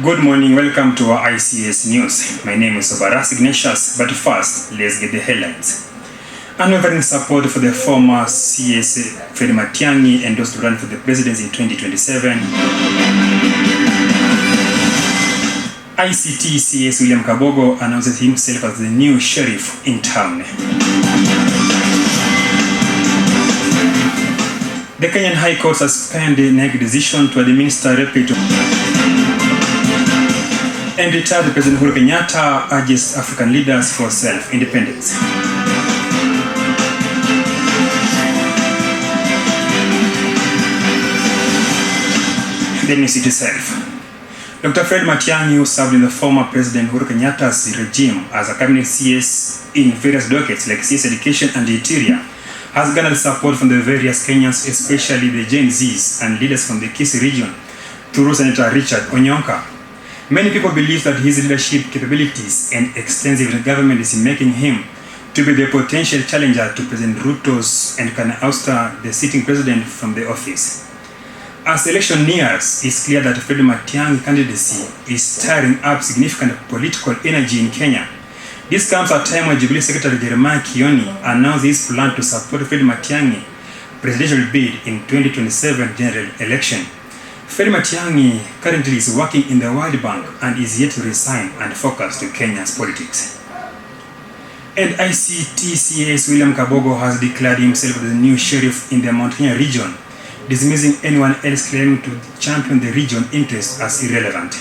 Good morning, welcome to our ICS News. My name is Obaras Ignatius, but first, let's get the headlines. Unwavering support for the former CS Fred Matiang'i endorsed to run for the presidency in 2027. ICT CS William Kabogo announces himself as the new sheriff in town. The Kenyan High Court suspended NEC decision to administer repeat and retired President Uhuru Kenyatta urges African leaders for self-independence. The news itself. Dr. Fred Matiang'i, who served in the former President Uhuru Kenyatta's regime as a cabinet CS in various dockets like CS Education and Interior, has garnered support from the various Kenyans, especially the Gen Zs and leaders from the Kisii region, through Senator Richard Onyonka. Many people believe that his leadership capabilities and extensive government is making him to be the potential challenger to President Ruto's and can oust the sitting president from the office. As the election nears, it's clear that Fred Matiang'i's candidacy is stirring up significant political energy in Kenya. This comes at a time when Jubilee Secretary Jeremiah Kioni announced his plan to support Fred Matiang'i presidential bid in 2027 general election. Fred Matiang'i currently is working in the World Bank and is yet to resign and focus to Kenya's politics. And ICT CS William Kabogo has declared himself the new sheriff in the Mount Kenya region, dismissing anyone else claiming to champion the region interest as irrelevant.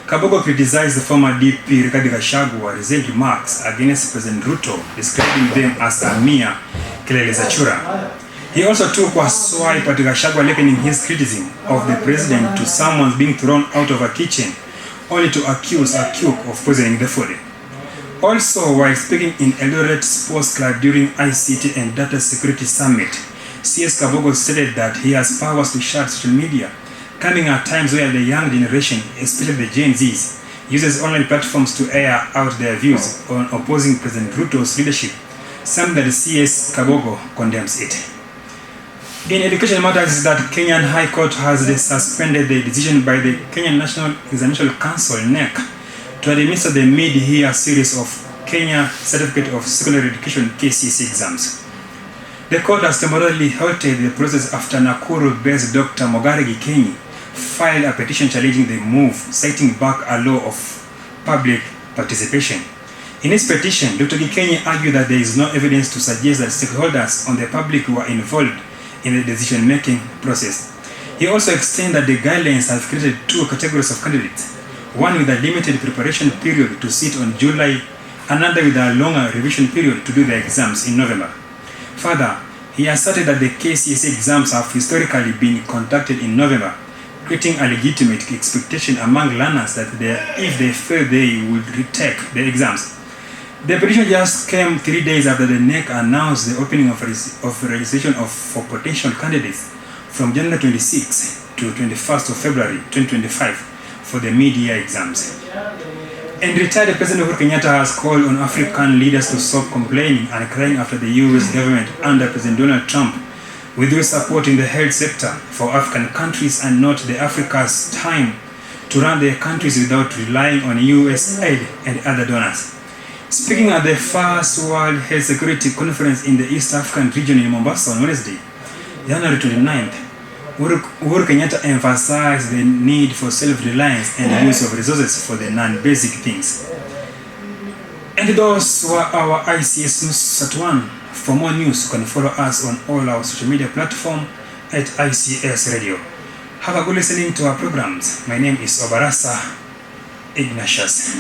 Kabogo criticized the former DP Rigathi Gachagua recent remarks against President Ruto, describing them as a mere kelele za chura. He also took a swipe at Gachagua, likening his criticism of the president to someone being thrown out of a kitchen, only to accuse a cook of poisoning the food. Also, while speaking in Eldoret Sports Club during ICT and Data Security Summit, CS Kabogo stated that he has powers to shut social media, coming at times where the young generation, especially the Gen Zs, uses online platforms to air out their views on opposing President Ruto's leadership, something that CS Kabogo condemns it. In education matters, that Kenyan High Court has suspended the decision by the Kenyan National Examination Council (NEC) to administer the mid-year series of Kenya Certificate of Secondary Education (KCSE) exams. The court has temporarily halted the process after Nakuru-based Dr. Mogari Gikenyi filed a petition challenging the move, citing back a law of public participation. In his petition, Dr. Gikenyi argued that there is no evidence to suggest that stakeholders on the public were involved in the decision-making process. He also explained that the guidelines have created two categories of candidates, one with a limited preparation period to sit on July, another with a longer revision period to do the exams in November. Further, he asserted that the KCSE exams have historically been conducted in November, creating a legitimate expectation among learners that if they fail, they would retake the exams. The petition just came 3 days after the NEC announced the opening of registration for potential candidates from January 26 to 21st of February 2025 for the mid-year exams. And retired President Uhuru Kenyatta has called on African leaders to stop complaining and crying after the US government under President Donald Trump withdrew support in the health sector for African countries and not the Africa's time to run their countries without relying on US aid and other donors. Speaking at the first World Health Security Conference in the East African region in Mombasa on Wednesday, January 29th, Uhuru Kenyatta emphasized the need for self-reliance and use of resources for the non-basic things. And those were our ICS News at 1. For more news, you can follow us on all our social media platforms at ICS Radio. Have a good listening to our programs. My name is Obarasa Ignatius.